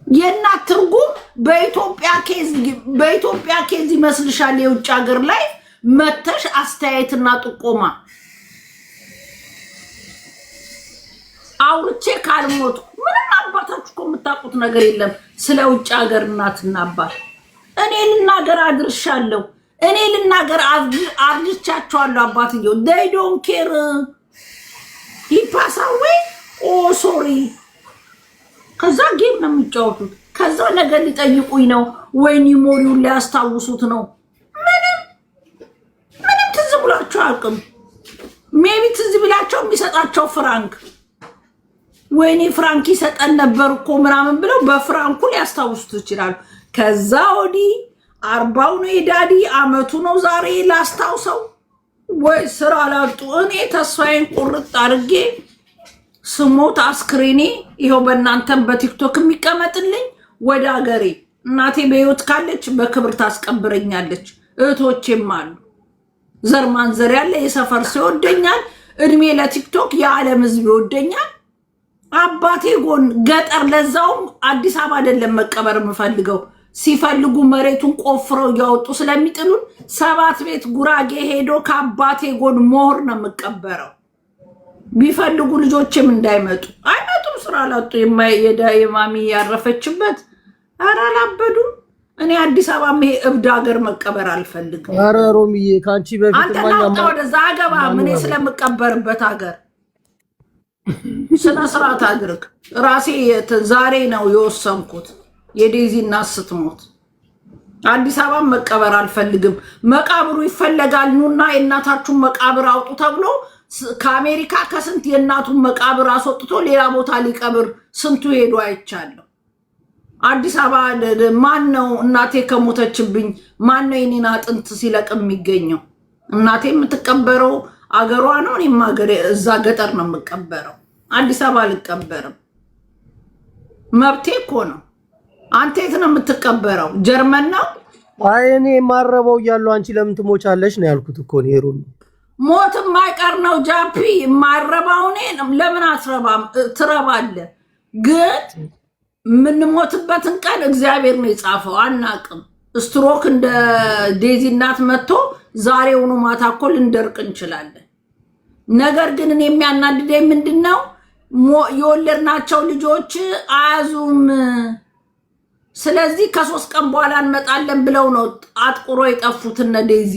የእናት ትርጉም በኢትዮጵያ ኬዝ ይመስልሻል? የውጭ ሀገር ላይ መተሽ አስተያየትና ጥቆማ አውርቼ ካልሞት ምንም አባታችሁ እኮ የምታውቁት ነገር የለም ስለ ውጭ ሀገር እናትና አባት። እኔ ልናገር አድርሻለሁ፣ እኔ ልናገር አርጅቻቸዋለሁ። አባትየው they don't care he pass away oh sorry ከዛ ጌም ነው የሚጫወቱት። ከዛ ነገር ሊጠይቁኝ ነው ወይኒ ሞሪውን ሊያስታውሱት ነው። ምንም ትዝ ብሏቸው አያውቅም። ሜቢ ትዝ ብላቸው የሚሰጣቸው ፍራንክ ወይኔ ፍራንክ ይሰጠን ነበር እኮ ምናምን ብለው በፍራንኩ ሊያስታውሱት ይችላሉ። ከዛ ወዲህ 40 ነው የዳዲ አመቱ ነው ዛሬ ላስታውሰው ወይ ስራ ላጡ። እኔ ተስፋዬን ቁርጥ አድርጌ ስሞት አስክሬኔ ይሄው በእናንተም በቲክቶክ የሚቀመጥልኝ ወደ ሀገሬ። እናቴ በህይወት ካለች በክብር ታስቀብረኛለች። እህቶቼም አሉ ዘር ማንዘር ያለ የሰፈር ሰው ይወደኛል። እድሜ ለቲክቶክ የዓለም ህዝብ ይወደኛል። አባቴ ጎን ገጠር ለዛውም አዲስ አበባ አይደለም መቀበር የምፈልገው። ሲፈልጉ መሬቱን ቆፍረው ያወጡ ስለሚጥሉን 7 ቤት ጉራጌ ሄዶ ከአባቴ ጎን ሞር ነው የምቀበረው። ቢፈልጉ ልጆችም እንዳይመጡ አይመጡም። ስራ ላጡ የማሚ ያረፈችበት አራላበዱ። እኔ አዲስ አበባ ምን እብድ ሀገር መቀበር አልፈልግም። አረ ሮሚዬ ካንቺ በፊት ማኛማ ወደዛ አገባ ምን ስለምቀበርበት ሀገር ስነ ስርዓት አድርግ። ራሴ ዛሬ ነው የወሰንኩት። የዴዚ እናት ስትሞት አዲስ አበባ መቀበር አልፈልግም። መቃብሩ ይፈለጋል ኑና የእናታችሁን መቃብር አውጡ ተብሎ ከአሜሪካ ከስንት የእናቱን መቃብር አስወጥቶ ሌላ ቦታ ሊቀብር ስንቱ ሄዶ አይቻለሁ። አዲስ አበባ ማን ነው እናቴ ከሞተችብኝ ማን ነው የኔን አጥንት ሲለቅ የሚገኘው? እናቴ የምትቀበረው አገሯ ነው። እኔም አገሬ እዛ ገጠር ነው የምቀበረው። አዲስ አበባ አልቀበርም። መብቴ እኮ ነው። አንተ የት ነው የምትቀበረው? ጀርመን ነው። አይ እኔ ማረበው እያለሁ አንቺ ለምን ትሞቻለሽ ነው ያልኩት እኮ ነው። ሮሚ ሞት የማይቀር ነው። ጃፒ ማረባው እኔ ለምን አስረባም? ትረባለህ ግን የምንሞትበትን ቀን እግዚአብሔር ነው የጻፈው። አናቅም። ስትሮክ እንደ ዴዚ እናት መጥቶ ዛሬውኑ ማታ እኮ ልንደርቅ እንችላለን። ነገር ግን እኔ የሚያናድደኝ ምንድነው የወለድናቸው ልጆች አያዙም። ስለዚህ ከ3 ቀን በኋላ እንመጣለን ብለው ነው አጥቁሮ የጠፉት። እነ ዴዚ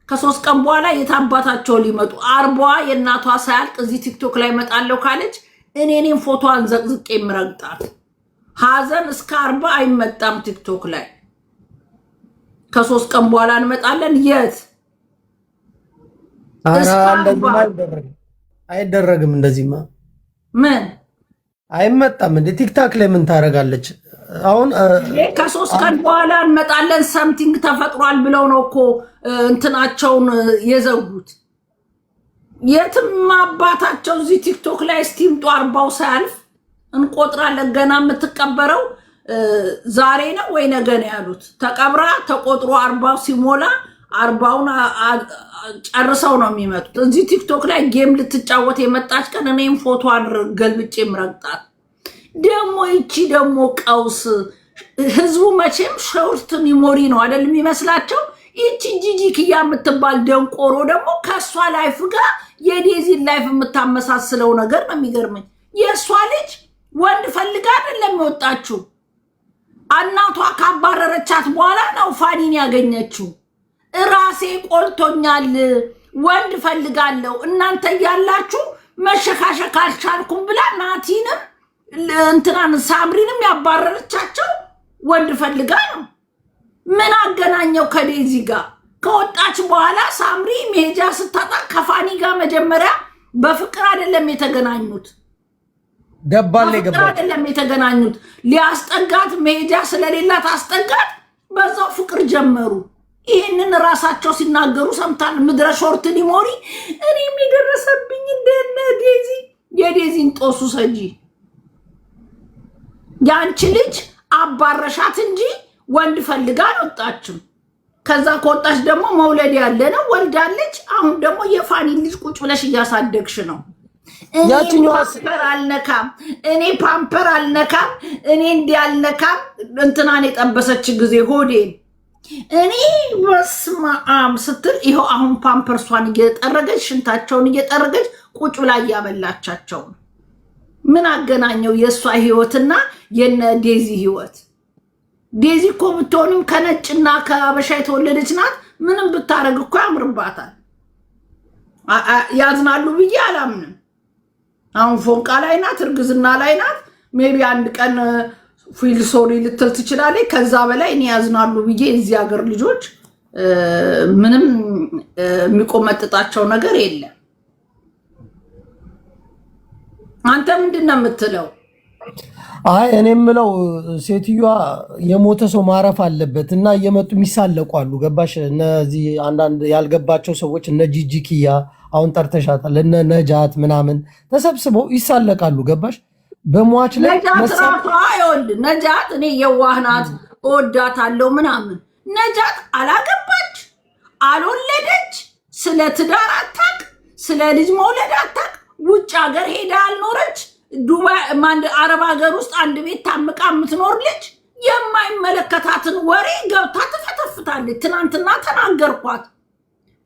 ከ3 ቀን በኋላ የታባታቸው ሊመጡ 40 የእናቷ ሳያልቅ እዚህ ቲክቶክ ላይ መጣለው ካለች እኔን ፎቶዋን ዘቅዝቄ ምረግጣት። ሀዘን እስከ 40 አይመጣም ቲክቶክ ላይ። ከ3 ቀን በኋላ እንመጣለን። የት አይደረግም። እንደዚህማ ምን አይመጣም እንዴ? ቲክታክ ላይ ምን ታረጋለች? አሁን ከ3 ቀን በኋላ እንመጣለን ሰምቲንግ ተፈጥሯል ብለው ነው እኮ እንትናቸውን የዘጉት። የትም አባታቸው እዚህ ቲክቶክ ላይ ስቲምጡ 40 ሳያልፍ እንቆጥራለን። ገና የምትቀበረው ዛሬ ነው ወይ ነገ ነው ያሉት። ተቀብራ ተቆጥሮ 40 ሲሞላ 40ውን ጨርሰው ነው የሚመጡት። እዚህ ቲክቶክ ላይ ጌም ልትጫወት የመጣች ቀን እኔም ፎቶዋን ገልብጬ ምረግጣት። ደግሞ ይቺ ደግሞ ቀውስ ህዝቡ መቼም ሾርት ሚሞሪ ነው አይደል የሚመስላቸው። ይቺ ጂጂ ክያ የምትባል ደንቆሮ ደግሞ ከሷ ላይፍ ጋር የዴዚን ላይፍ የምታመሳስለው ነገር ነው የሚገርመኝ። የሷ ልጅ ወንድ ፈልጋ አይደለም የወጣችው። እናቷ ካባረረቻት በኋላ ነው ፋኒን ያገኘችው። ራሴ ቆልቶኛል ወንድ ፈልጋለሁ እናንተ ያላችሁ መሸካሸክ አልቻልኩም ብላ ናቲንም እንትናን ሳምሪንም ያባረረቻቸው ወንድ ፈልጋ ነው። ምን አገናኘው ከዴዚ ጋር? ከወጣች በኋላ ሳምሪ መሄጃ ስታጣ ከፋኒ ጋር መጀመሪያ በፍቅር አይደለም የተገናኙት። ደባል ገባ አይደለም የተገናኙት። ሊያስጠጋት መሄጃ ስለሌላት አስጠጋት። በዛው ፍቅር ጀመሩ። ይሄንን ራሳቸው ሲናገሩ ሰምታል። ምድረ ሾርት ሊሞሪ እኔ የሚደረሰብኝ እንደነ ዴዚ የዴዚን ጦሱ ሰጂ ያንቺ ልጅ አባረሻት እንጂ ወንድ ፈልጋ አልወጣችም። ከዛ ከወጣች ደግሞ መውለድ ያለ ነው ወልዳለች። አሁን ደግሞ የፋኒ ልጅ ቁጭ ብለሽ እያሳደግሽ ነው። ያቺኛው ፓምፐር አልነካም፣ እኔ ፓምፐር አልነካም፣ እኔ እንዲህ አልነካም። እንትናን የጠበሰች ጊዜ ሆዴን እኔ በስመ አብ ስትል ይኸው አሁን ፓምፐርሷን እየጠረገች ሽንታቸውን እየጠረገች ቁጭ ብላ እያበላቻቸው። ምን አገናኘው የእሷ ህይወትና የነ ዴዚ ህይወት? ዴዚ እኮ ብትሆንም ከነጭና ከአበሻ የተወለደች ናት። ምንም ብታረግ እኮ ያምርባታል። ያዝናሉ ብዬ አላምንም። አሁን ፎንቃ ላይ ናት፣ እርግዝና ላይ ናት። ሜቢ አንድ ቀን ፊል ሶሪ ልትል ትችላለች። ከዛ በላይ እኔ ያዝናሉ ብዬ እዚህ ሀገር ልጆች ምንም የሚቆመጥጣቸው ነገር የለም። አንተ ምንድን ነው የምትለው? አይ እኔ የምለው ሴትዮዋ የሞተ ሰው ማረፍ አለበት እና እየመጡ የሚሳለቁ አሉ። ገባሽ? እነዚህ አንዳንድ ያልገባቸው ሰዎች እነ ጂጂ ኪያ አሁን ጠርተሻታል፣ እነ ነጃት ምናምን ተሰብስበው ይሳለቃሉ። ገባሽ? በሟች ላይ ነጃት እኔ የዋህ ናት እወዳታለሁ ምናምን። ነጃት አላገባች አልወለደች፣ ስለ ትዳር አታቅ፣ ስለ ልጅ መውለድ አታቅ። ውጭ ሀገር ሄዳ አልኖረች። ዱባይ አረብ ሀገር ውስጥ አንድ ቤት ታምቃ የምትኖር ልጅ የማይመለከታትን ወሬ ገብታ ትፈተፍታለች። ትናንትና ተናገርኳት።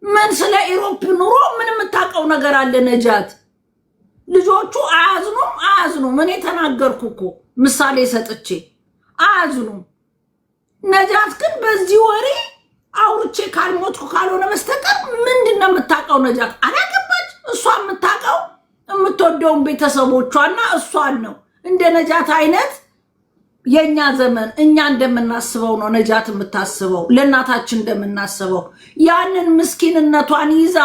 ምን ስለ ኢሮፕ ኑሮ ምን የምታውቀው ነገር አለ ነጃት? ልጆቹ አያዝኑም። እኔ ተናገርኩ እኮ ምሳሌ ሰጥቼ አያዝኑም። ነጃት ግን በዚህ ወሬ አውርቼ ካልሞትኩ ካልሆነ በስተቀር ምንድን ነው የምታውቀው? ነጃት አላገባች። እሷ የምታውቀው የምትወደውን ቤተሰቦቿና እሷን ነው። እንደ ነጃት አይነት የኛ ዘመን እኛ እንደምናስበው ነው ነጃት የምታስበው፣ ለእናታችን እንደምናስበው። ያንን ምስኪንነቷን ይዛ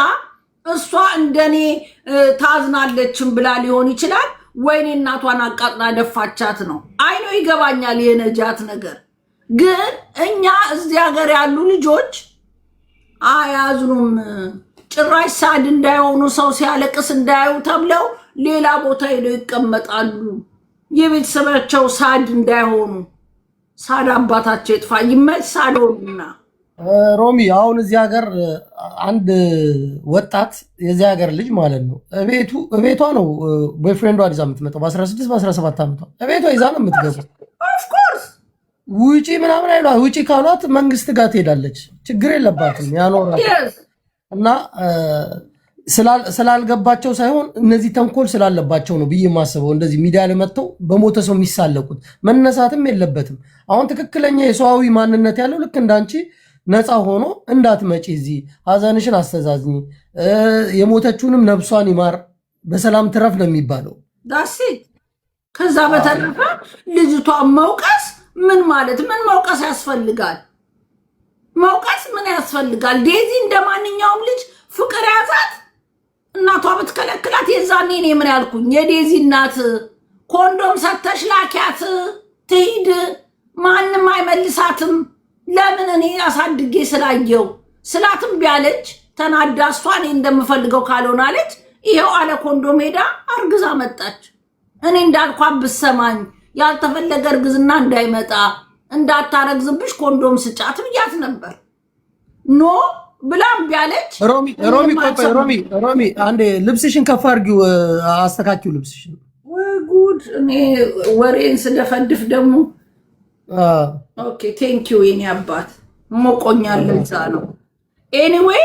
እሷ እንደኔ ታዝናለችም ብላ ሊሆን ይችላል። ወይኔ እናቷን አቃጥላ ደፋቻት ነው። አይኖ ይገባኛል የነጃት ነገር። ግን እኛ እዚህ ሀገር ያሉ ልጆች አያዝኑም። ጭራሽ ሳድ እንዳይሆኑ ሰው ሲያለቅስ እንዳያዩ ተብለው ሌላ ቦታ ሄደው ይቀመጣሉ። የቤተሰባቸው ሳድ እንዳይሆኑ። ሳድ አባታቸው ይጥፋ ይመች ሳድ ሆኑና። ሮሚ አሁን እዚህ ሀገር አንድ ወጣት የዚህ ሀገር ልጅ ማለት ነው እቤቷ ነው ቦይፍሬንዷን ይዛ የምትመጣው። በ16 በ17 ዓመቷ እቤቷ ይዛ ነው የምትገባው። ኦፍኮርስ ውጪ ምናምን አይሏት። ውጪ ካሏት መንግስት ጋር ትሄዳለች። ችግር የለባትም ያኖራል። እና ስላልገባቸው ሳይሆን እነዚህ ተንኮል ስላለባቸው ነው ብዬ የማስበው። እንደዚህ ሚዲያ ላይ መጥተው በሞተ ሰው የሚሳለቁት መነሳትም የለበትም። አሁን ትክክለኛ የሰዋዊ ማንነት ያለው ልክ እንዳንቺ ነፃ ሆኖ እንዳትመጪ፣ እዚህ ሀዘንሽን አስተዛዝኝ፣ የሞተችውንም ነብሷን ይማር፣ በሰላም ትረፍ ነው የሚባለው። ዳሴ ከዛ በተረፈ ልጅቷን መውቀስ ምን ማለት ምን መውቀስ ያስፈልጋል? መውቀስ ምን ያስፈልጋል? ዴዚ እንደ ማንኛውም ልጅ ፍቅር ያዛት። እናቷ ብትከለክላት የዛኔ እኔ ምን ያልኩኝ? የዴዚ እናት ኮንዶም ሰተሽ ላኪያት ትሂድ፣ ማንም አይመልሳትም። ለምን እኔ አሳድጌ ስላየው ስላትም ቢያለች ተናዳ እሷ እኔ እንደምፈልገው ካልሆነ አለች። ይሄው አለ ኮንዶም ሄዳ አርግዛ መጣች። እኔ እንዳልኳት ብሰማኝ ያልተፈለገ እርግዝና እንዳይመጣ እንዳታረግዝብሽ ኮንዶም ስጫት ብያት ነበር። ኖ ብላም ቢያለች። ሮሚ አንዴ ልብስሽን ከፍ አድርጊው፣ አስተካኪው ልብስሽን። ወይ ጉድ! እኔ ወሬን ስደፈድፍ ደግሞ ኦኬ ቴንኪዩ የኔ አባት ሞቆኛል። እዛ ነው ኤኒዌይ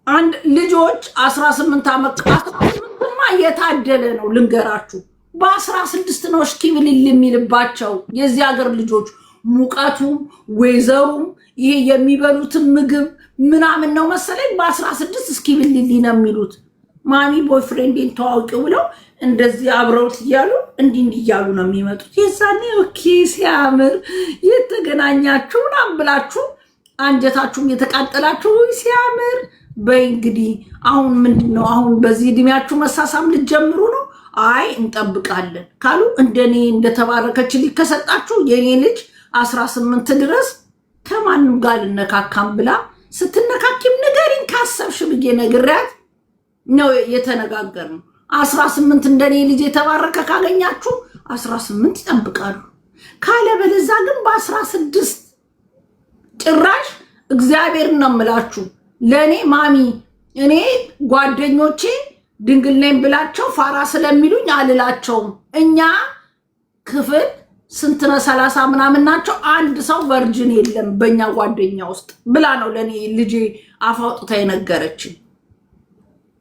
አንድ ልጆች 18 ዓመት 18ማ የታደለ ነው ልንገራችሁ። በ16 ነው እስኪብልል የሚልባቸው የዚህ ሀገር ልጆች። ሙቀቱም ወይዘሩም ይሄ የሚበሉትን ምግብ ምናምን ነው መሰለኝ በ16 እስኪብልል ነው የሚሉት። ማሚ ቦይፍሬንዴን ተዋውቂው ብለው እንደዚህ አብረውት እያሉ እንዲህ እያሉ ነው የሚመጡት። የዛኔ ኦኬ ሲያምር የተገናኛችሁ ምናምን ብላችሁ አንጀታችሁም የተቃጠላችሁ ሲያምር በይ እንግዲህ አሁን ምንድነው? አሁን በዚህ እድሜያችሁ መሳሳም ልትጀምሩ ነው? አይ እንጠብቃለን ካሉ እንደኔ እንደተባረከች ሊከሰጣችሁ የኔ ልጅ 18 ድረስ ከማንም ጋር ልነካካም ብላ ስትነካኪም ንገሪኝ ካሰብሽ ብዬ ነግሬያት ነው የተነጋገርነው። 18 እንደኔ ልጅ የተባረከ ካገኛችሁ 18 ይጠብቃሉ። ካለበለዚያ ግን በ16 ጭራሽ እግዚአብሔር ነው የምላችሁ። ለእኔ ማሚ እኔ ጓደኞቼ ድንግል ነኝ ብላቸው ፋራ ስለሚሉኝ አልላቸውም። እኛ ክፍል ስንት ነው 30 ምናምን ናቸው። አንድ ሰው ቨርጅን የለም በእኛ ጓደኛ ውስጥ ብላ ነው ለእኔ ልጄ አፋውጥታ የነገረችኝ።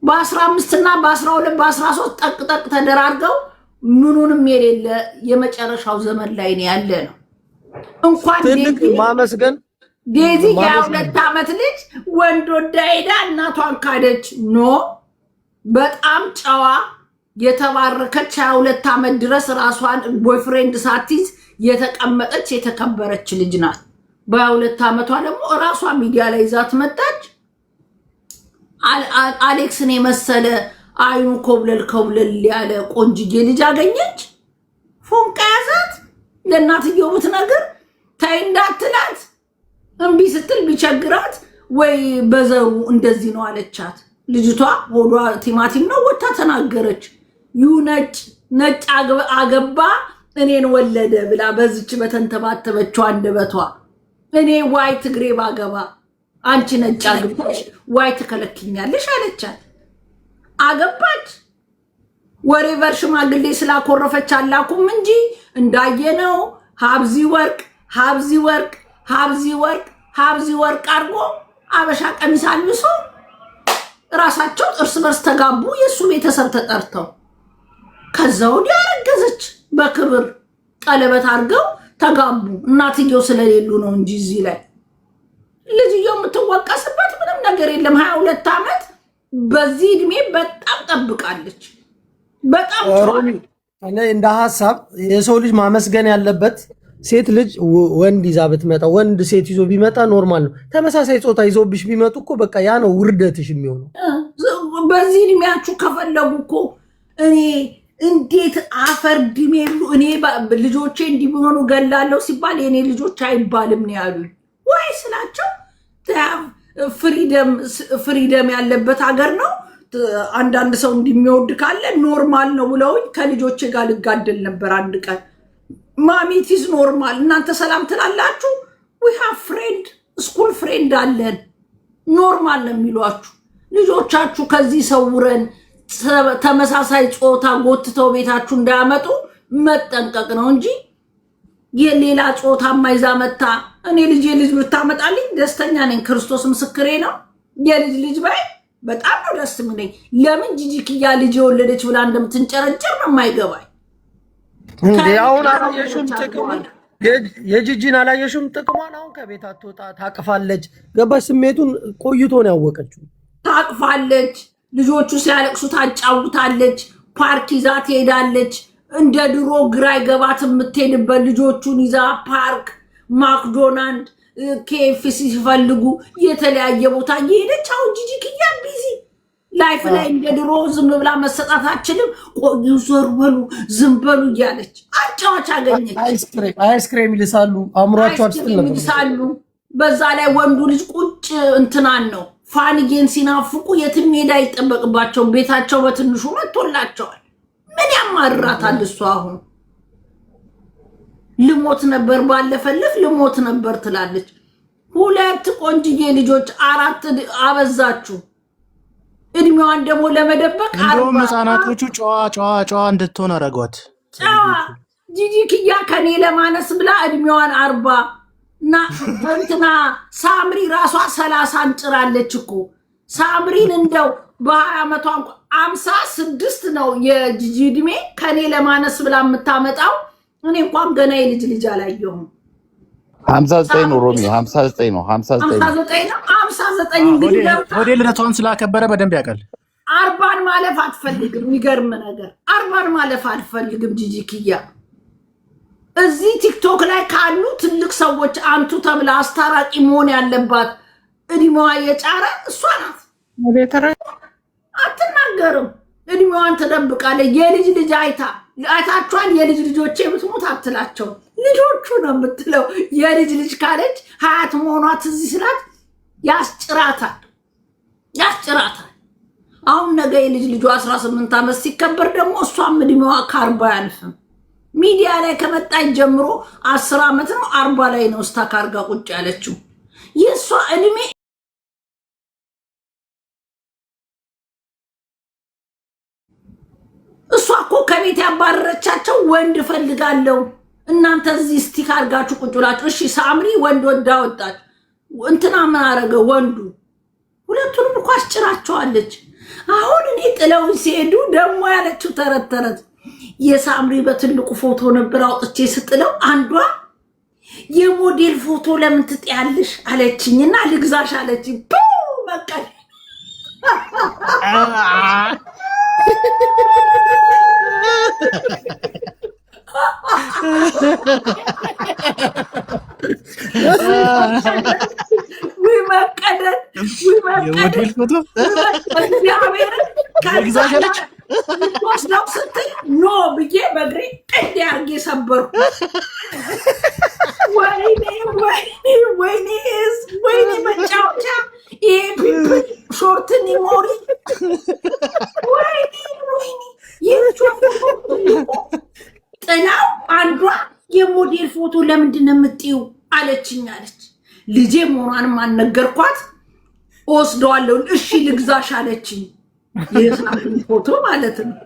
በ15 እና በ12 በ13 ጠቅጠቅ ተደራርገው ምኑንም የሌለ የመጨረሻው ዘመን ላይ ነው ያለ ነው። እንኳን ማመስገን ዴዚ የ2 ዓመት ልጅ ወንድ ወዳ ሄዳ እናቷን ካደች። ኖ በጣም ጨዋ የተባረከች 22 ዓመት ድረስ ራሷን ቦይፍሬንድ ሳትይዝ የተቀመጠች የተከበረች ልጅ ናት። በ22 ዓመቷ ደግሞ ራሷ ሚዲያ ላይ ይዛት መጣች። አሌክስን የመሰለ አይኑ ኮብለል ያለ ቆንጅዬ ልጅ አገኘች። ፎንቃ ያዛት። ለእናትየው ብትነግር ታይ እንዳትላት እምቢ ስትል ቢቸግራት ወይ በዘሩ እንደዚህ ነው አለቻት። ልጅቷ ሆዷ ቲማቲም ነው ወታ ተናገረች። ነጭ አገባ እኔን ወለደ ብላ በዚች በተንተባተበችው አንደበቷ እኔ ዋይ ትግሬ ባገባ አንቺ ነጭ አግብተሽ ዋይ ትከለክኛለሽ አለቻት። አገባች። ወሬቨር ሽማግሌ ስላኮረፈች አላኩም እንጂ እንዳየነው ሀብዚ ወርቅ አርጎ አበሻ ቀሚስ አልብሶ ራሳቸው እርስ በርስ ተጋቡ። የእሱ ቤተሰብ ተጠርተው ከዛ ወዲያ አረገዘች። በክብር ቀለበት አድርገው ተጋቡ። እናትየው ስለሌሉ ነው እንጂ እዚህ ላይ ልጅየው የምትወቀስበት ምንም ነገር የለም። 22 ዓመት በዚህ እድሜ በጣም ጠብቃለች። በጣም እንደ ሀሳብ የሰው ልጅ ማመስገን ያለበት ሴት ልጅ ወንድ ይዛ ብትመጣ ወንድ ሴት ይዞ ቢመጣ ኖርማል ነው። ተመሳሳይ ጾታ ይዞብሽ ቢመጡ እኮ በቃ ያ ነው ውርደትሽ የሚሆነው። በዚህ እድሜያችሁ ከፈለጉ እኮ እኔ እንዴት አፈር ድሜ እኔ ልጆቼ እንዲሆኑ ገላለሁ ሲባል የኔ ልጆች አይባልም ነው ያሉኝ። ወይ ስላቸው ፍሪደም ያለበት ሀገር ነው። አንዳንድ ሰው እንደሚወድ ካለ ኖርማል ነው ብለውኝ ከልጆቼ ጋር ልጋደል ነበር አንድ ቀን። ማሚቲዝ ኖርማል እናንተ ሰላም ትላላችሁ። ዊ ሃቭ ፍሬንድ ስኩል ፍሬንድ አለን ኖርማል ነው የሚሏችሁ። ልጆቻችሁ ከዚህ ሰውረን ተመሳሳይ ጾታ ጎትተው ቤታችሁ እንዳያመጡ መጠንቀቅ ነው እንጂ የሌላ ጾታ ማይዛ መታ እኔ ልጅ ብታመጣልኝ ደስተኛ ነኝ። ክርስቶስ ምስክሬ ነው። የልጅ ባይ በጣም ነው ደስ የሚለኝ። ለምን ጂጂክያ ልጅ የወለደች ብላ እንደምትንጨረጨር ነው የማይገባኝ። አሁን አላየሽም ጥቅሙን? የጂጂን አላየሽም ጥቅሟን? አሁን ከቤት አትወጣ ታቅፋለች። ገባሽ? ስሜቱን ቆይቶ ነው ያወቀችው። ታቅፋለች፣ ልጆቹ ሲያለቅሱ ታጫውታለች፣ ፓርክ ይዛ ትሄዳለች። እንደ ድሮ ግራ ይገባት የምትሄድበት ልጆቹን ይዛ ፓርክ፣ ማክዶናልድ፣ ኬኤፍሲ ሲፈልጉ የተለያየ ቦታ እየሄደች አሁን ጂጂክያ ቢዚ ላይፍ ላይ እንደ ድሮ ዝም ብላ መሰጣት አችልም። ቆዩ ዞር በሉ ዝም በሉ እያለች አጫዋች አገኘች። አይስክሬም ይልሳሉ፣ አእምሯቸው ይልሳሉ። በዛ ላይ ወንዱ ልጅ ቁጭ እንትናን ነው ፋንጌን ሲናፍቁ የትም ሄዳ አይጠበቅባቸውም። ቤታቸው በትንሹ መጥቶላቸዋል። ምን ያማራታል እሱ? አሁን ልሞት ነበር ባለፈልፍ ልሞት ነበር ትላለች። 2 ቆንጅዬ ልጆች 4 አበዛችሁ። እድሜዋን ደግሞ ለመደበቅ እንደውም ህፃናቶቹ ጨዋ እንድትሆን አረጓት። ጨዋ ጂጂክያ ከኔ ለማነስ ብላ እድሜዋን 40 እና እንትና ሳምሪ ራሷ 30 አንጭራለች እኮ። ሳምሪን እንደው በ20 ዓመቷ 56 ነው የጂጂ እድሜ። ከኔ ለማነስ ብላ የምታመጣው እኔ እንኳን ገና የልጅ አላየሁም። 59 ነው ሮሚ 59 ነው 59 እንግዲህ ወደ ልደቷን ስላከበረ በደንብ ያውቃል። 40 ማለፍ አትፈልግም። የሚገርም ነገር 40 ማለፍ አትፈልግም ጂጂክያ። እዚህ ቲክቶክ ላይ ካሉ ትልቅ ሰዎች አንቱ ተብላ አስታራቂ መሆን ያለባት እድሜዋ የጫረ እሷ ናት። አትናገርም። እድሜዋን ትደብቃለች። የልጅ አይታችኋል። የልጅ ልጆቼ ብትሞት አትላቸው። ልጆቹ ነው የምትለው። የልጅ ካለች ሀያት መሆኗ ትዝ ስላት ያስጭራታል። አሁን ነገ የልጇ 18 ዓመት ሲከበር ደግሞ እሷም እድሜዋ ከ40 አያልፍም። ሚዲያ ላይ ከመጣች ጀምሮ 10 ዓመት ነው 40 ላይ ነው ስታካርጋ ቁጭ ያለችው። የእሷ እድሜ እሷ እኮ ከቤት ያባረረቻቸው ወንድ ፈልጋለሁ እናንተ እዚህ ስቲክ አድርጋችሁ ቁጭ ብላችሁ። እሺ ሳምሪ ወንድ ወጣች። እንትና ምን አረገ ወንዱ? ሁለቱንም እኮ አስጭራቸዋለች። አሁን እኔ ጥለውን ሲሄዱ ደግሞ ያለችው ተረት የሳምሪ በትልቁ ፎቶ ነበር አውጥቼ ስጥለው አንዷ የሞዴል ፎቶ ለምን ትጥያለሽ አለችኝና ልግዛሽ አለችኝ። በቃ የሞዴል ፎቶ ወስደው ስትል ኖ ብዬ በእግሬ ቀንዴ አድርጌ ሰበርኩ። ወይኔ መጫወቻ ይሄ ሾርት ኒሞሪ ጥላው አንዷ የሞዴል ፎቶ ለምንድን ነው የምትይው አለችኝ አለች። ልጄ መሆኗንም አልነገርኳት። ወስደዋለሁ እሺ ልግዛሽ አለችኝ። የሳምሪ ፎቶ ማለት ነው።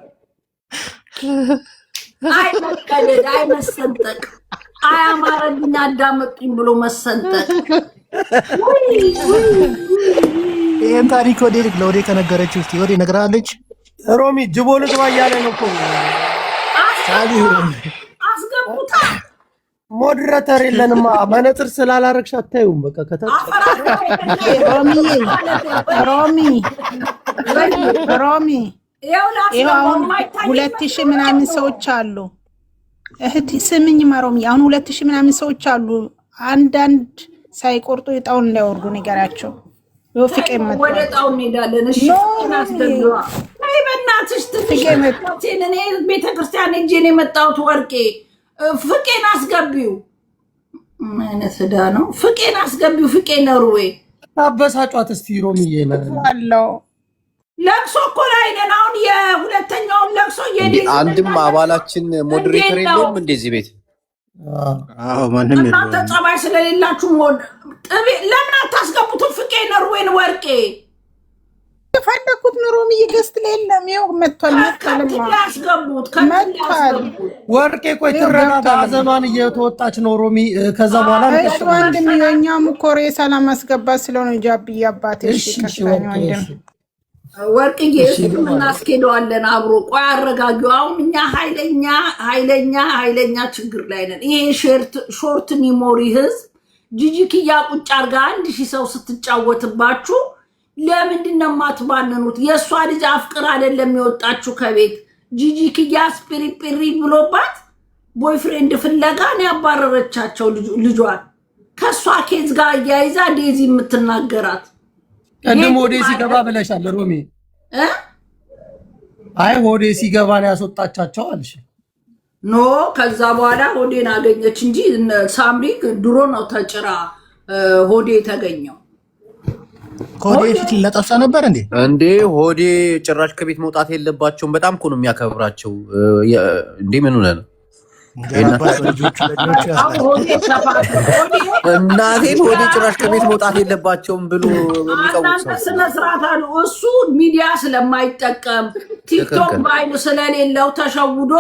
አይ መቀደድ፣ አይ መሰንጠቅ፣ አይ አማረልኝ አዳመጡኝ ብሎ መሰንጠቅ። ይህን ታሪክ ለወዴ ከነገረች ውስጥ ወዴ ነግራለች። ሮሚ ጅቦ ልግባ እያለ ነው እኮ አስገቡታ። ሞዴሬተር የለንማ። መነጽር ስላላረግሽ አታዩም። በቃ ከታች ሮሚ ይኸው አሁን 2000 ምናምን ሰዎች አሉ። እህት ስምኝ ማሮሚ አሁን 2000 ምናምን ሰዎች አሉ። አንዳንድ ሳይቆርጡ እጣውን እንዳይወርዱ ንገራቸው። ፍቄ መጣ ወደ እጣው እንሄዳለን። እሺ እናስደግዋ። አይ በእናትሽ ትፍቄ እኔ ቤተክርስቲያን ሄጄ ነው የመጣሁት። ወርቄ ፍቄን አስገቢው። ማለት ዕዳ ነው። ፍቄን አስገቢው። ፍቄ ነርዌ አበሳጯት እስቲ ሮሚዬ አለው ለቅሶ እኮ ላይ ነን አሁን። የሁለተኛውን ለቅሶ አንድም አባላችን ሞዴሬተር የለውም እንደዚህ ቤት። አዎ ማንም የለም። እናንተ ጸባይ ስለሌላችሁ ለምን አታስገቡትም? ፍቄ ነርዌን ወርቄ የፈለኩት ኑሮም እየገስት የለም። ይኸው መጥቷል። ያስገቡት ወርቄ። ቆይ ትረጋጋ። ሐዘኗን እየተወጣች ነው ሮሚ። ከዛ በኋላ እሺ ወንድም የኛም እኮ ሬሳ ለማስገባት ስለሆነ ጃብዬ አባቴ እሺ ከስለኝ ወንድም ወርቅዬ እሱም እናስኬደዋለን አብሮ። ቆይ አረጋጊው። አሁን እኛ ኃይለኛ ችግር ላይ ነን። ይሄ ሾርት ሚሞሪ ህዝብ ጂጂክያ ቁጭ አርጋ 1000 ሰው ስትጫወትባችሁ ለምንድን ነው የማትባንኑት? የእሷ ልጅ አፍቅር አይደለም የወጣችሁ ከቤት። ጂጂክያ ስፒሪፒሪ ብሎባት ቦይፍሬንድ ፍለጋ ነው ያባረረቻቸው ልጇን። ከእሷ ኬዝ ጋር እያይዛ ዴዚ የምትናገራት ቀድሞ ሆዴ ሲገባ ብለሻል ሮሚ። አይ ሆዴ ሲገባ ነው ያስወጣቻቸው አልሽ። ኖ ከዛ በኋላ ሆዴን አገኘች እንጂ ሳምሪ ድሮ ነው ተጭራ ሆዴ የተገኘው። ሆዴ ፊት ለጠፋ ነበር እንዴ? ሆዴ ጭራሽ ከቤት መውጣት የለባቸውም። በጣም እኮ ነው የሚያከብራቸው። እንዴ ምን ሆነ ነው እናቴን ሆዴ ጭራሽ ከቤት መውጣት የለባቸውም ብሎ ስነ ስርዓት አሉ። እሱ ሚዲያ ስለማይጠቀም ቲክቶክ ባይኑ ስለሌለው ተሸውዶ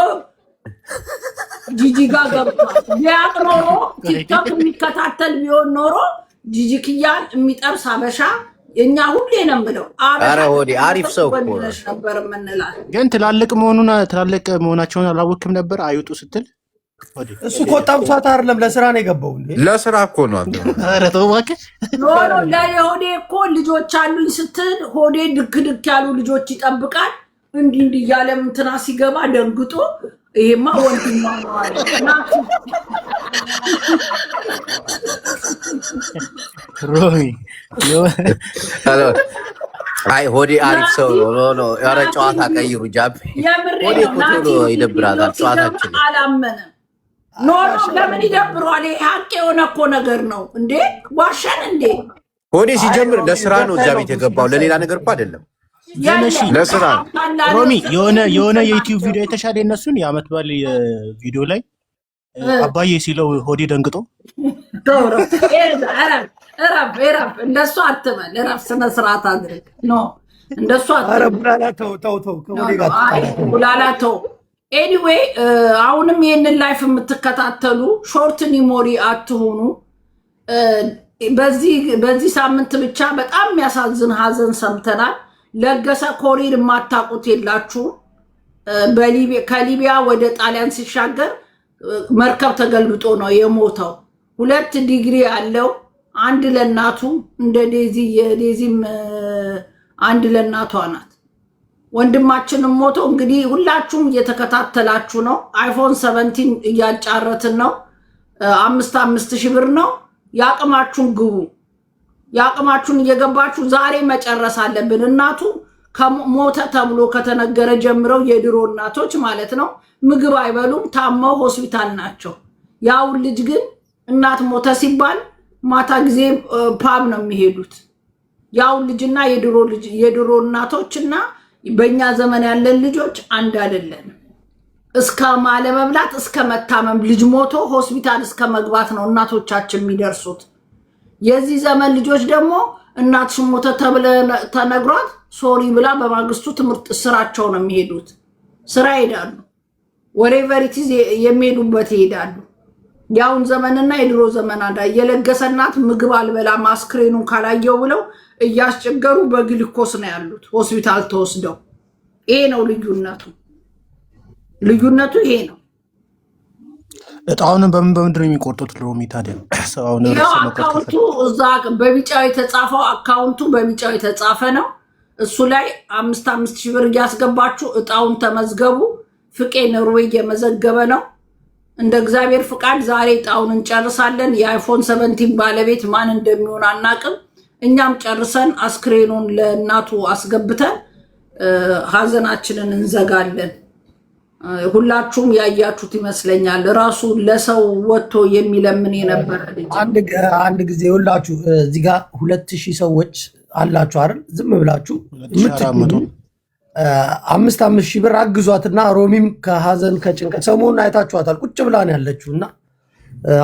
ጂጂ ጋር ገብቷል። ቢያቅ ኖሮ ቲክቶክ የሚከታተል ቢሆን ኖሮ ጂጂክያን የሚጠብስ አበሻ እኛ ሁሌ ነው ብለው አረ ሆዴ አሪፍ ሰው እኮ ነበር የምንላት። ግን ትላልቅ መሆናቸውን አላወቅም ነበር አይውጡ ስትል። እሱ እኮ ጠብሷት አይደለም ለስራ ነው የገባው እንዴ? ለስራ እኮ ነው። ኧረ ተው እባክህ። ሆዴ እኮ ልጆች አሉኝ ስትል ሆዴ ድክ ያሉ ልጆች ይጠብቃል። እንዲህ እያለ እንትና ሲገባ ደንግጦ ይሄማ ወንድማ ነው አለ። ሮሚ አይ ሆዴ አሪፍ ሰው ነው። ኧረ ጨዋታ ቀይሩ ጃቢ። ሆዴ እኮ ቶሎ ይደብራታል ጨዋታችን። አላመነም። ኖ ለምን ይደብረዋል? ሀቅ የሆነ እኮ ነገር ነው እንዴ። ዋሸን እንዴ? ሆዴ ሲጀምር ለስራ ነው እዛ ቤት የገባው፣ ለሌላ ነገር እኮ አይደለም። ለስራ ሮሚ የሆነ የዩቲዩብ ቪዲዮ የተሻለ እነሱን የአመት በዓል ቪዲዮ ላይ አባዬ ሲለው ሆዴ ደንግጦ እረፍ እንደሱ አትበል። እረፍ ስነ ስርዓት አድርግ። ኖ እንደሷ ኧረ ቡላላ ተው ተው ተው፣ ከወዴ ጋር ቡላላ ተው። ኤኒዌይ አሁንም ይህንን ላይፍ የምትከታተሉ ሾርት ኒሞሪ አትሆኑ። በዚህ ሳምንት ብቻ በጣም የሚያሳዝን ሀዘን ሰምተናል። ለገሰ ኮሪር የማታውቁት የላችሁም። ከሊቢያ ወደ ጣሊያን ሲሻገር መርከብ ተገልብጦ ነው የሞተው። 2 ዲግሪ ያለው አንድ ለእናቱ እንደ ዴዚ የዴዚም አንድ ለእናቷ ናት። ወንድማችንም ሞቶ እንግዲህ ሁላችሁም እየተከታተላችሁ ነው። አይፎን 17 እያጫረትን ነው። 5 ሺህ ብር ነው። ያቅማችሁን ግቡ። ያቅማችሁን እየገባችሁ ዛሬ መጨረስ አለብን። እናቱ ከሞተ ተብሎ ከተነገረ ጀምረው የድሮ እናቶች ማለት ነው ምግብ አይበሉም፣ ታመው ሆስፒታል ናቸው። ያው ልጅ ግን እናት ሞተ ሲባል ማታ ጊዜ ፓብ ነው የሚሄዱት። ያው ልጅና የድሮ እናቶችና በእኛ ዘመን ያለን ልጆች አንድ አይደለም። እስከ ማለመብላት እስከ መታመም ልጅ ሞቶ ሆስፒታል እስከ መግባት ነው እናቶቻችን የሚደርሱት። የዚህ ዘመን ልጆች ደግሞ እናትሽ ሞተ ተነግሯት ሶሪ ብላ በማግስቱ ትምህርት ስራቸው ነው የሚሄዱት። ስራ ይሄዳሉ፣ ወሬቨሪቲዝ የሚሄዱበት ይሄዳሉ። ያውን ዘመንና የድሮ ዘመን አንዳ የለገሰ እናት ምግብ አልበላም አስክሬኑን ካላየው ብለው እያስቸገሩ በግልኮስ ነው ያሉት ሆስፒታል ተወስደው። ይሄ ነው ልዩነቱ ይሄ ነው። እጣውንም በምንድን ነው የሚቆርጡት? ሎሚ ታዲያ አካውንቱ እዛ በቢጫው የተጻፈው አካውንቱ በቢጫው የተጻፈ ነው። እሱ ላይ 5 ሺህ ብር እያስገባችሁ እጣውን ተመዝገቡ። ፍቄ ኖርዌይ እየመዘገበ ነው። እንደ እግዚአብሔር ፍቃድ ዛሬ እጣውን እንጨርሳለን። የአይፎን 17 ባለቤት ማን እንደሚሆን አናቅም። እኛም ጨርሰን አስክሬኑን ለእናቱ አስገብተን ሀዘናችንን እንዘጋለን። ሁላችሁም ያያችሁት ይመስለኛል። ራሱ ለሰው ወጥቶ የሚለምን የነበረ ልጅ አንድ ጊዜ ሁላችሁ እዚህ ጋር 2000 ሰዎች አላችሁ አይደል? ዝም ብላችሁ 5 ሺህ ብር አግዟትና ሮሚም ከሀዘን ከጭንቀት ሰሞኑን አይታችኋታል፣ ቁጭ ብላን ያለችው እና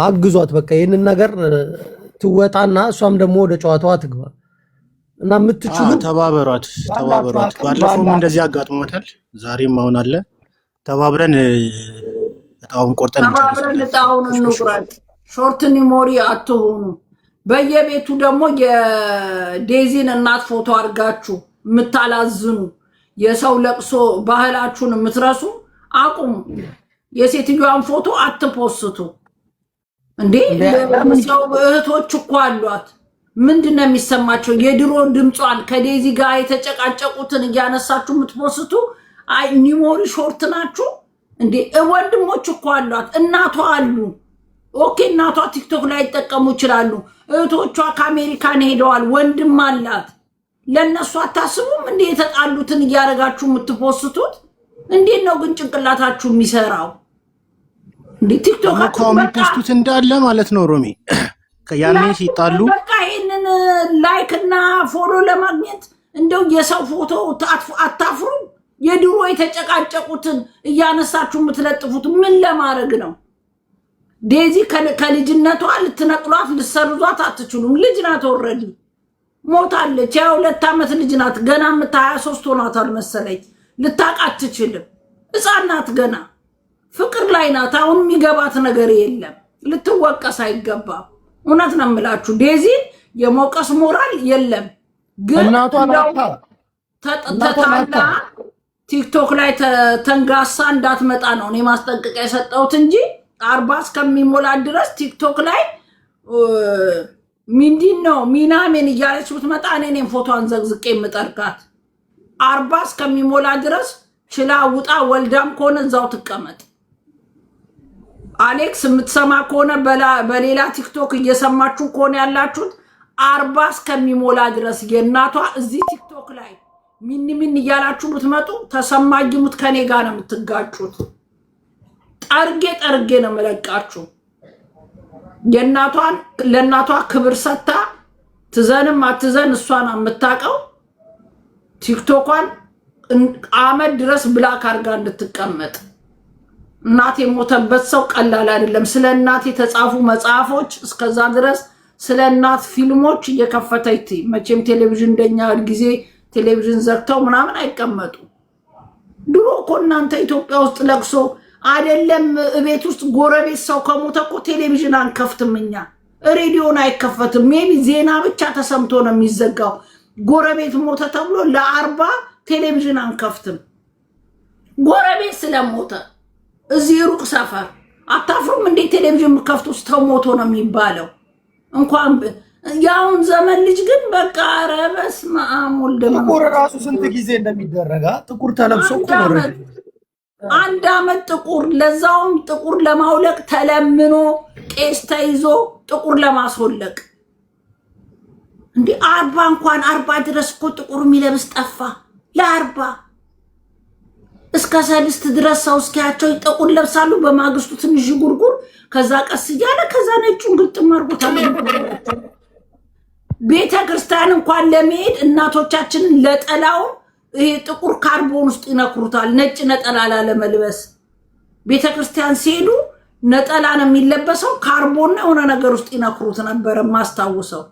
አግዟት። በቃ ይህንን ነገር ትወጣና እሷም ደግሞ ወደ ጨዋታዋ ትግባ እና የምትችሉ ተባበሯት። ባለፈውም እንደዚህ አጋጥሞታል፣ ዛሬም አሁን አለ። ተባብረን እጣውን ቆርጠን እጣውን እንቁረጥ። ሾርት ኒሞሪ አትሆኑ። በየቤቱ ደግሞ የዴዚን እናት ፎቶ አድርጋችሁ የምታላዝኑ የሰው ለቅሶ ባህላችሁን የምትረሱ አቁሙ። የሴትዮዋን ፎቶ አትፖስቱ እንዴ! ሰው እህቶች እኮ አሏት። ምንድን ነው የሚሰማቸው? የድሮ ድምጿን ከዴዚ ጋር የተጨቃጨቁትን እያነሳችሁ የምትፖስቱ ኒሞሪ ሾርት ናችሁ እንዴ? ወንድሞች እኮ አሏት፣ እናቷ አሉ። ኦኬ እናቷ ቲክቶክ ላይ ይጠቀሙ ይችላሉ። እህቶቿ ከአሜሪካን ሄደዋል፣ ወንድም አላት። ለነሱ አታስቡም እንዴ? የተጣሉትን እያደረጋችሁ የምትፖስቱት እንዴት ነው ግን ጭንቅላታችሁ የሚሰራው? እንዴ ቲክቶክ የሚፖስቱት እንዳለ ማለት ነው። ሮሚ ከያኔ ሲጣሉ በቃ ይሄንን ላይክ እና ፎሎ ለማግኘት እንደው የሰው ፎቶ አታፍሩ? የድሮ የተጨቃጨቁትን እያነሳችሁ የምትለጥፉት ምን ለማድረግ ነው? ዴዚ ከልጅነቷ ልትነቅሏት ልትሰርዟት አትችሉም። ልጅ ናት፣ ኦልሬዲ ሞታለች። የ2 ዓመት ልጅ ናት። ገና 23 ሆኗታል መሰለኝ። ልታውቅ አትችልም። ሕፃን ናት ገና፣ ፍቅር ላይ ናት። አሁን የሚገባት ነገር የለም። ልትወቀስ አይገባም። እውነት ነው የምላችሁ። ዴዚ የመውቀስ ሞራል የለም። ግን ተጣላ ቲክቶክ ላይ ተንጋሳ እንዳትመጣ ነው እኔ ማስጠንቀቂያ የሰጠሁት እንጂ 40 እስከሚሞላ ድረስ ቲክቶክ ላይ ምንድን ነው ሚናሜን እያለች ብትመጣ እኔም ፎቶዋን ዘግዝቄ የምጠርጋት። 40 እስከሚሞላ ድረስ ችላ ውጣ። ወልዳም ከሆነ እዛው ትቀመጥ። አሌክስ የምትሰማ ከሆነ በሌላ ቲክቶክ እየሰማችሁ ከሆነ ያላችሁት 40 እስከሚሞላ ድረስ የእናቷ እዚህ ቲክቶክ ላይ ምን እያላችሁ ብትመጡ ተሰማጅሙት ከኔ ጋር ነው የምትጋጩት። ጠርጌ ነው መለቃችሁ። ለእናቷ ክብር ሰታ ትዘንም አትዘን እሷን የምታውቀው ቲክቶኳን አመድ ድረስ ብላክ አርጋ እንድትቀመጥ። እናት የሞተበት ሰው ቀላል አይደለም። ስለ እናት የተጻፉ መጽሐፎች እስከዛ ድረስ ስለ እናት ፊልሞች እየከፈተች መቼም ቴሌቪዥን እንደኛ ጊዜ ቴሌቪዥን ዘግተው ምናምን አይቀመጡ። ድሮ እኮ እናንተ ኢትዮጵያ ውስጥ ለቅሶ አይደለም ቤት ውስጥ ጎረቤት ሰው ከሞተ እኮ ቴሌቪዥን አንከፍትም እኛ። ሬዲዮን አይከፈትም። ሜቢ ዜና ብቻ ተሰምቶ ነው የሚዘጋው። ጎረቤት ሞተ ተብሎ ለ40 ቴሌቪዥን አንከፍትም። ጎረቤት ስለሞተ እዚህ ሩቅ ሰፈር አታፍሩም እንዴ? ቴሌቪዥን ከፍቶ ተሞቶ ነው የሚባለው። እንኳን ያውን ዘመን ልጅ ግን በቃ ኧረ በስመ አብ ወልድ ጥቁር ራሱ ስንት ጊዜ እንደሚደረጋ ጥቁር ተለብሶ እኮ ነው። አንድ አመት ጥቁር፣ ለዛውም ጥቁር ለማውለቅ ተለምኖ ቄስ ተይዞ ጥቁር ለማስወለቅ እንዴ 40 እንኳን 40 ድረስ እኮ ጥቁር የሚለብስ ጠፋ። ለ40 እስከ 30 ድረስ ሰው እስኪያቸው ጥቁር ለብሳሉ። በማግስቱ ትንሽ ጉርጉር፣ ከዛ ቀስ እያለ ከዛ ነጩን ግጥም አድርጎ ተመልሶ ቤተ ክርስቲያን እንኳን ለመሄድ እናቶቻችንን ለጠላው ይሄ ጥቁር ካርቦን ውስጥ ይነክሩታል። ነጭ ነጠላ ላለመልበስ ቤተ ክርስቲያን ሲሄዱ ነጠላ ነው የሚለበሰው። ካርቦን ነው የሆነ ነገር ውስጥ ይነክሩት ነበር ማስታውሰው።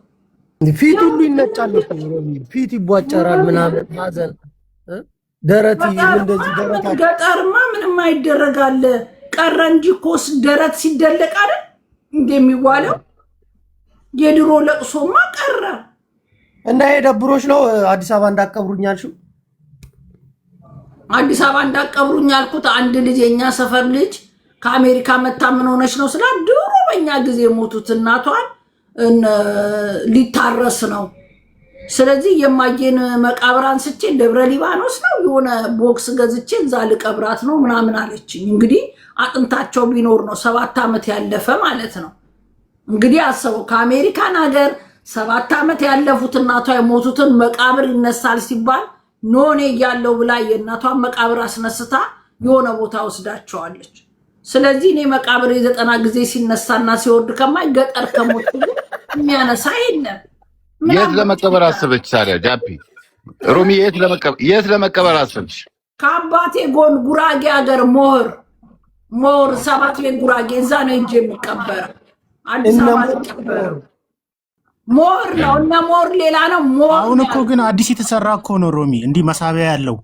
ፊት ሁሉ ይነጫል፣ ፊት ይቧጨራል ምናምን ማዘን ደረት እንደዚህ ደረት ገጠርማ ምንም አይደረጋል ቀረ እንጂ ኮስ ደረት ሲደለቅ አይደል እንደሚዋለው። የድሮ ለቅሶማ ቀረ እና የደብሮች ነው። አዲስ አበባ እንዳቀብሩኝ አልሽው? አዲስ አበባ እንዳቀብሩኝ አልኩት። አንድ ልጅ የኛ ሰፈር ልጅ ከአሜሪካ መታ ምን ሆነች ነው ስላ ድሮ በእኛ ጊዜ የሞቱት እናቷን ሊታረስ ነው። ስለዚህ የማየን መቃብር አንስቼ ደብረ ሊባኖስ ነው የሆነ ቦክስ ገዝቼ እዛ ልቀብራት ነው ምናምን አለችኝ። እንግዲህ አጥንታቸው ቢኖር ነው 7 ዓመት ያለፈ ማለት ነው። እንግዲህ አሰበው ከአሜሪካን ሀገር 7 ዓመት ያለፉት እናቷ የሞቱትን መቃብር ይነሳል ሲባል ኖኔ እያለው ብላ የእናቷን መቃብር አስነስታ የሆነ ቦታ ወስዳቸዋለች። ስለዚህ እኔ መቃብር 90 ጊዜ ሲነሳና ሲወርድ ከማይ ገጠር ከሞቱ የሚያነሳ የለም። የት ለመቀበር አሰበች ታዲያ? ጃፒ ሮሚ የት ለመቀበር አሰበች? ከአባቴ ጎን ጉራጌ ሀገር ሞር 7 ቤት ጉራጌ እዛ ነው እንጂ የሚቀበረው አዲስ አበባ ሞር ነው እና ሞር ሌላ ነው። ሞር አሁን እኮ ግን አዲስ የተሰራ እኮ ነው ሮሚ። እንዲህ መሳቢያ ያለው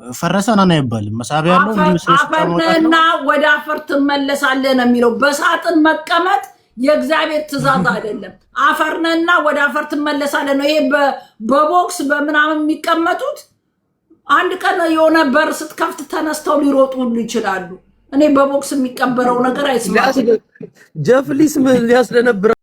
ፈረሰና ነው አይባልም። መሳቢያ ያለው እንዲህ አፈርና ወደ አፈር ትመለሳለህ ነው የሚለው። በሳጥን መቀመጥ የእግዚአብሔር ትእዛዝ አይደለም። አፈርነና ወደ አፈር ትመለሳለህ ነው። ይሄ በቦክስ በምናምን የሚቀመጡት አንድ ቀን የሆነ በር ስትከፍት ተነስተው ሊሮጡ ሁሉ ይችላሉ። እኔ በቦክስ የሚቀበረው ነገር አይስማም። ጀፍሊስ ምን ሊያስደነብራ